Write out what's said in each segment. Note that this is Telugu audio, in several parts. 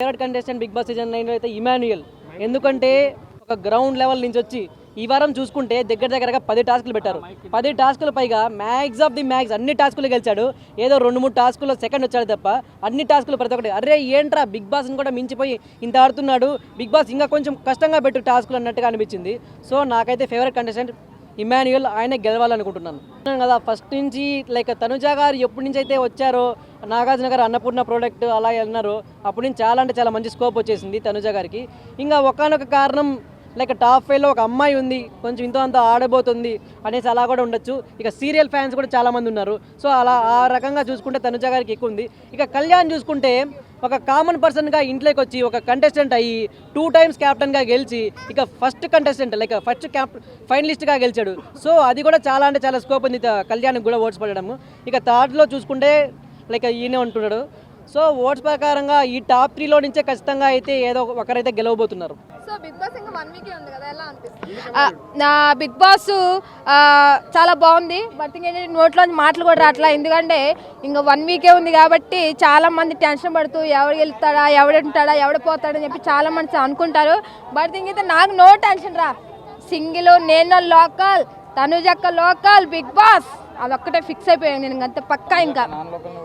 Favourite contestant Bigg Boss season 9 అయితే ఇమాన్యుయల్. ఎందుకంటే ఒక గ్రౌండ్ లెవెల్ నుంచి వచ్చి ఈ వారం చూసుకుంటే దగ్గరగా 10 టాస్కులు పెట్టారు. 10 టాస్కులు పైగా మ్యాక్స్ ఆఫ్ ది మ్యాక్స్ అన్ని టాస్కులు గెలిచాడు. ఏదో 2-3 టాస్కుల్లో సెకండ్ వచ్చాడు తప్ప అన్ని టాస్కులు ప్రతి ఒక్కటి అరే ఏంట్రా బిగ్ బాస్ని కూడా మించిపోయి ఇంత ఆడుతున్నాడు, బిగ్ బాస్ ఇంకా కొంచెం కష్టంగా పెట్టు టాస్కులు అన్నట్టుగా అనిపించింది. సో నాకైతే ఫేవరెట్ కంటెస్టెంట్ ఇమాన్యుయల్, ఆయనే గెలవాలనుకుంటున్నాను కదా. ఫస్ట్ నుంచి లైక్ తనుజ గారు ఎప్పటి నుంచి అయితే వచ్చారో నాగార్జున గారు అన్నపూర్ణ ప్రోడక్ట్ అలా అన్నారు, అప్పటి నుంచి చాలా అంటే చాలా మంచి స్కోప్ వచ్చేసింది తనుజ గారికి. ఇంకా ఒకానొక కారణం లైక్ టాప్ 5లో ఒక అమ్మాయి ఉంది, కొంచెం ఇంతో అంత ఆడబోతుంది అనేసి అలా కూడా ఉండొచ్చు. ఇక సీరియల్ ఫ్యాన్స్ కూడా చాలామంది ఉన్నారు. సో అలా ఆ రకంగా చూసుకుంటే తనుజ గారికి ఎక్కువ ఉంది. ఇక కళ్యాణ్ చూసుకుంటే ఒక కామన్ పర్సన్గా ఇంట్లోకి వచ్చి ఒక కంటెస్టెంట్ అయ్యి 2 టైమ్స్ క్యాప్టెన్గా గెలిచి ఇక ఫస్ట్ కంటెస్టెంట్ లైక్ ఫస్ట్ ఫైనలిస్ట్గా గెలిచాడు. సో అది కూడా చాలా అంటే చాలా స్కోప్ ఉంది కళ్యాణ్కి కూడా ఓట్స్ పడడము. ఇక థర్డ్లో చూసుకుంటే లైక్ ఈయనే ఉంటున్నాడు. సో ఓట్స్ ప్రకారంగా ఈ టాప్ 3లో నుంచే ఖచ్చితంగా అయితే ఏదో ఒకరైతే గెలవబోతున్నారు. సో బిగ్ బాస్ ఇంకా 1 వీకే ఉంది కదా, ఎలా అనిపిస్తుంది? బిగ్ బాస్ చాలా బాగుంది. బట్ ఇంకా నోట్లో మాటలు కూడా రావట్లా, ఎందుకంటే ఇంకా 1 వీకే ఉంది కాబట్టి చాలా మంది టెన్షన్ పడుతూ ఎవడు వెళ్తాడా, ఎవడుంటాడా, ఎవడు పోతాడని చెప్పి చాలా మంది అనుకుంటారు. బట్ ఇంకైతే నాకు నో టెన్షన్ రా. సింగిల్ నేను లోకల్, తనుజక్క లోకల్, బిగ్ బాస్ అదొక్కటే ఫిక్స్ అయిపోయాను నేను అంతే పక్కా. ఇంకా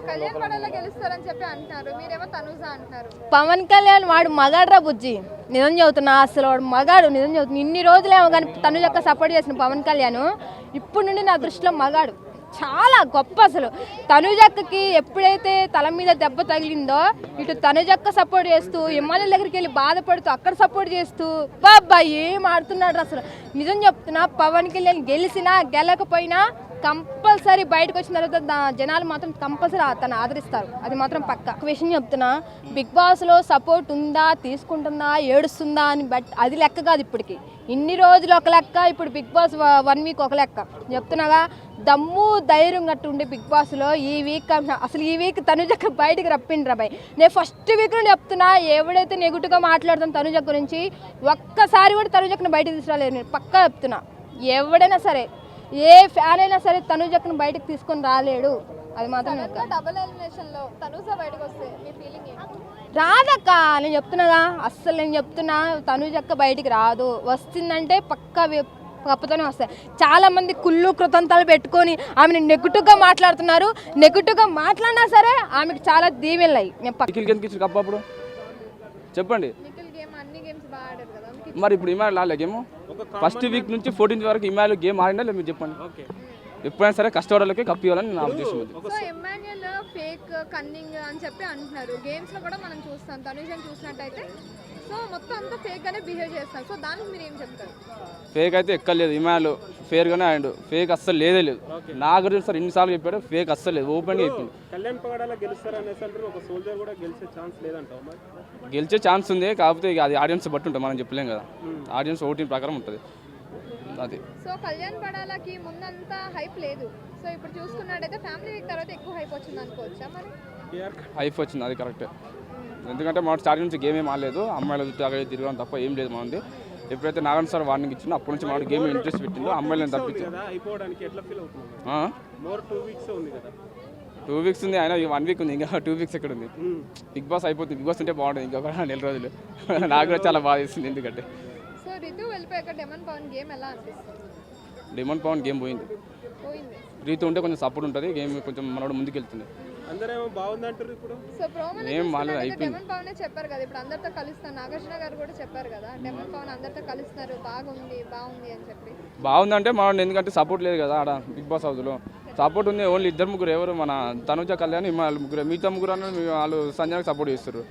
కళ్యాణ్ పడాల గెలుస్తారని చెప్పి అంటున్నారు, మీరేమో తనుజ అంటున్నారు. పవన్ కళ్యాణ్ వాడు మగాడ్రా బుజ్జి, నిజం చెబుతున్నా, అసలు వాడు మగాడు, నిజం చెబుతున్నా. ఇన్ని రోజులేమో కానీ తనుజక్క సపోర్ట్ చేసిన పవన్ కళ్యాణ్ ఇప్పుడు నుండి నా దృష్టిలో మగాడు, చాలా గొప్ప. అసలు తనుజక్కకి ఎప్పుడైతే తల మీద దెబ్బ తగిలిందో ఇటు తనుజక్క సపోర్ట్ చేస్తూ ఎమ్మెల్యే దగ్గరికి వెళ్ళి బాధపడుతూ అక్కడ సపోర్ట్ చేస్తూ బాబా ఏం ఆడుతున్నాడు అసలు. నిజం చెప్తున్నా, పవన్ కళ్యాణ్ గెలిచినా గెలకపోయినా కంపల్సరీ బయటకు వచ్చిన తర్వాత జనాలు మాత్రం కంపల్సరీ తను ఆదరిస్తారు, అది మాత్రం పక్క. ఒక విషయం చెప్తున్నా, బిగ్ బాస్లో సపోర్ట్ ఉందా, తీసుకుంటుందా, ఏడుస్తుందా అని బట్ అది లెక్క కాదు. ఇప్పటికి ఇన్ని రోజులు ఒక లెక్క, ఇప్పుడు బిగ్ బాస్ 1 వీక్ ఒక లెక్క. చెప్తున్నాగా దమ్ము ధైర్యం గట్టు ఉండే బిగ్ బాస్లో ఈ వీక్ అసలు ఈ వీక్ తనుజక్క బయటికి రప్పిండ్రా బాయ్. నేను ఫస్ట్ వీక్ నుండి చెప్తున్నా, ఎవడైతే నెగిటివ్గా మాట్లాడుతాను తనుజక్క గురించి ఒక్కసారి కూడా తనుజక్కను బయటకు తీసుకురాలేదు. నేను పక్కా చెప్తున్నా, ఎవడైనా సరే ఏ ఫ్యాన్ అయినా సరే తనుజక్కను బయటకు తీసుకొని రాలేడు, అది మాత్రం. డబుల్ ఎలిమినేషన్ లో తనుజ బయటకు వస్తే మీ ఫీలింగ్ ఏంటి? రాదక్క, నేను చెప్తున్నాగా, అస్సలు నేను చెప్తున్నా తనుజక్క బయటికి రాదు. వస్తుందంటే పక్కా కప్పుతోనే వస్తాయి. చాలా మంది కుళ్ళు కృతంతాలు పెట్టుకొని ఆమెను నెగిటివ్గా మాట్లాడుతున్నారు. నెగిటివ్గా మాట్లాడినా సరే ఆమెకు చాలా దీవెళ్ళాయి. అప్పుడు చెప్పండి, అన్ని గేమ్స్ బాగా ఆడారు కదా మరి ఇప్పుడు ఇమాయిల్ ఆడలే గేమ్. ఫస్ట్ వీక్ నుంచి 14th వరకు ఇమాయిల్ గేమ్ ఆడినా లేదు, మీరు చెప్పండి. ఎప్పుడైనా సరే కష్టపడాలకి కప్పు ఇవ్వాలని నా ఉద్దేశం. సో ఎమ్మాన్యుయల్ ఫేక్ కన్నింగ్ అని చెప్పి అంటున్నారు. గేమ్స్ లో కూడా మనం చూస్తాం, తనుజని చూసినట్టయితే సో మొత్తం అంతా ఫేక్ గానే బిహేవ్ చేస్తారు. సో దానికి మీరు ఏం చెప్తారు? ఫేక్ అయితే ఎక్కలేదు, ఇమాయిల్ ఫేర్ గానే ఆడు, ఫేక్ అస్సలు లేదే లేదు. నా గురించి సార్ ఇన్నిసార్లు చెప్పాడు, ఫేక్ అస్సలు లేదు, ఓపెన్ గా చెప్పింది. కళ్యాణ్ పగడాల గెలుస్తారనేసి అంటారు, ఒక సోల్జర్ కూడా గెలిచే ఛాన్స్ లేదంటావు? గెలిచే ఛాన్స్ ఉంది, కాకపోతే అది ఆడియన్స్ బట్టి ఉంటుంది, మనం చెప్పలేం కదా. ఆడియన్స్ ఓటింగ్ ప్రకారం ఉంటుంది అది. సో కళ్యాణ్ పడాలకి ముందంతా హైప్ లేదు, సో ఇప్పుడు చూసుకున్నట్టయితే ఫ్యామిలీ వీక్ తర్వాత ఎక్కువ హైప్ వచ్చింది అనుకోవచ్చా? మరి హైప్ వచ్చింది, అది కరెక్టే. ఎందుకంటే మన స్టార్టింగ్ నుంచి గేమ్ ఏం ఆడలేదు, అమ్మాయిల అక్కడ తిరగడం తప్ప ఏం లేదు మనది. ఎప్పుడైతే నారాయణ సార్ వార్నింగ్ ఇచ్చిందో అప్పటి నుంచి మన గేమ్ ఇంట్రెస్ట్ పెట్టిందో అమ్మాయిలను తప్పించి 2 వీక్స్ ఉంది, అయినా 1 వీక్ ఉంది, ఇంకా 2 వీక్స్ ఎక్కడ ఉంది. బిగ్ బాస్ అయిపోతుంది, బిగ్ బాస్ ఉంటే బాగుంటుంది ఇంకా 1 నెల రోజులు. నాకు కూడా చాలా బాగా చేస్తుంది, ఎందుకంటే సో రితు వెళ్ళిపోయాక డెమన్ పవన్ గేమ్ ఎలా అనిపిస్తుంది? డెమన్ పవన్ గేమ్ పోయింది. రీతు ఉంటే కొంచెం సపోర్ట్ ఉంటుంది, గేమ్ కొంచెం మనోడు ముందుకు వెళ్తుంది. అందరేమో బాగుంది అంటారు ఇప్పుడు. సో ప్రోమోలో ఏం మాలేదు, అయిపోయింది. డెమన్ పవన్ చెప్పారు కదా, ఇప్పుడు అందరితో కలుస్తాను, నాగార్జున గారు కూడా చెప్పారు కదా, డెమన్ పవన్ అందరితో కలుస్తున్నారు, బాగుంది అని చెప్పి. బాగుందంటే మనోడు, ఎందుకంటే సపోర్ట్ లేదు కదా ఆడ బిగ్ బాస్ హౌస్లో. సపోర్ట్ ఉంది ఓన్లీ 2-3, ఎవరు మన తనుజ, కళ్యాణ్, వాళ్ళు ముగ్గురు. మిగతా ముగ్గురు వాళ్ళు సంజయ్కి సపోర్ట్ చేస్తారు.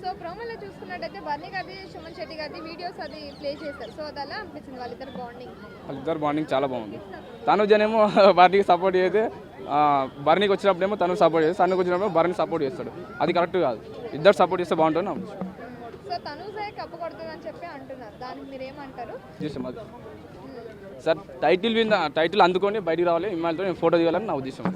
సో ప్రోమోలో చూసుకున్నట్టయితే బర్నీ గారి, సుమన్ శెట్టి గారి వీడియోస్ అది ప్లే చేస్తారు. సో అది ఎలా అనిపించింది వాళ్ళిద్దరు బాండింగ్? చాలా బాగుంది. తనుజనేమో బర్నీకి సపోర్ట్ చేస్తే, బర్నీకి వచ్చినప్పుడేమో తను సపోర్ట్ చేస్తే, తనకు వచ్చినప్పుడు బర్నీ సపోర్ట్ చేస్తాడు, అది కరెక్ట్ కాదు. ఇద్దరు సపోర్ట్ చేస్తే బాగుంటుంది నా ఉద్దేశం. సో తనుజే కప్పు కొడుతుందని చెప్పి అంటున్నారు, దానికి మీరు ఏమంటారు? ఉద్దేశం అది సార్, టైటిల్ అందుకొని బయటికి రావాలి, ఇమ్మాయిలతో ఫోటో దిగాలని నా ఉద్దేశం.